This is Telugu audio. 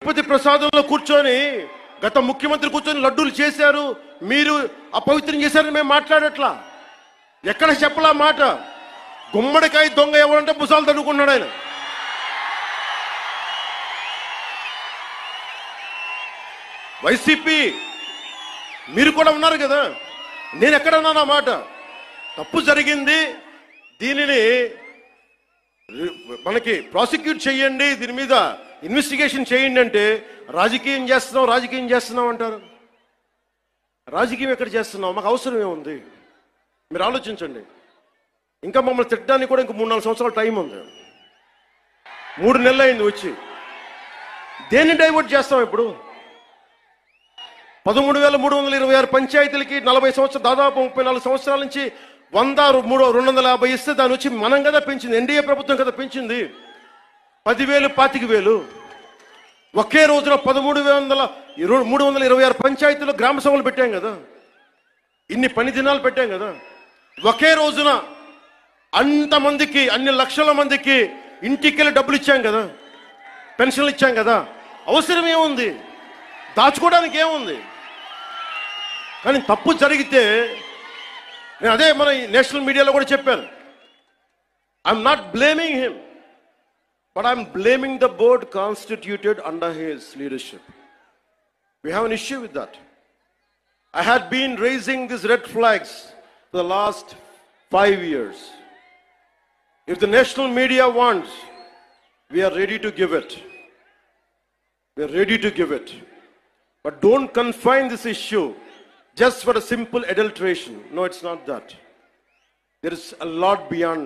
తిరుపతి ప్రసాదంలో కూర్చొని గత ముఖ్యమంత్రి కూర్చొని లడ్డూలు చేశారు, మీరు అపవిత్రం చేశారని మేము మాట్లాడట్లా. ఎక్కడ చెప్పలా మాట. గుమ్మడికాయ దొంగ ఎవరంటే భుజాలు తడుకున్నాడు ఆయన. వైసీపీ మీరు కూడా ఉన్నారు కదా, నేను ఎక్కడన్నా మాట. తప్పు జరిగింది, దీనిని మనకి ప్రాసిక్యూట్ చేయండి, దీని మీద ఇన్వెస్టిగేషన్ చేయండి అంటే రాజకీయం చేస్తున్నాం అంటారు. రాజకీయం ఎక్కడ చేస్తున్నాం? మాకు అవసరం ఏముంది? మీరు ఆలోచించండి. ఇంకా మమ్మల్ని తిట్టడానికి కూడా ఇంక 3-4 సంవత్సరాల టైం ఉంది. 3 నెలలు అయింది వచ్చి. దేన్ని డైవర్ట్ చేస్తాం ఇప్పుడు? 13,326 పంచాయతీలకి 40 సంవత్సరాలు, దాదాపు 34 సంవత్సరాల నుంచి 250 ఇస్తే దాని వచ్చి మనం కదా పెంచింది, ఎన్డీఏ ప్రభుత్వం కదా పెంచింది. 10,000, 25,000 ఒకే రోజున 13,326 పంచాయతీలో గ్రామ సభలు పెట్టాం కదా, ఇన్ని పని దినాలు పెట్టాం కదా. ఒకే రోజున అంతమందికి, అన్ని లక్షల మందికి ఇంటికెళ్ళి డబ్బులు ఇచ్చాం కదా, పెన్షన్లు ఇచ్చాం కదా. అవసరం ఏముంది? దాచుకోవడానికి ఏముంది? కానీ తప్పు జరిగితే నేను అదే మన నేషనల్ మీడియాలో కూడా చెప్పాను. I'm not blaming him, but I'm blaming the board constituted under his leadership. We have an issue with that. I had been raising these red flags for the last 5 years. If the national media wants, we are ready to give it. We are ready to give it. But don't confine this issue just for a simple adulteration. No, it's not that. There is a lot beyond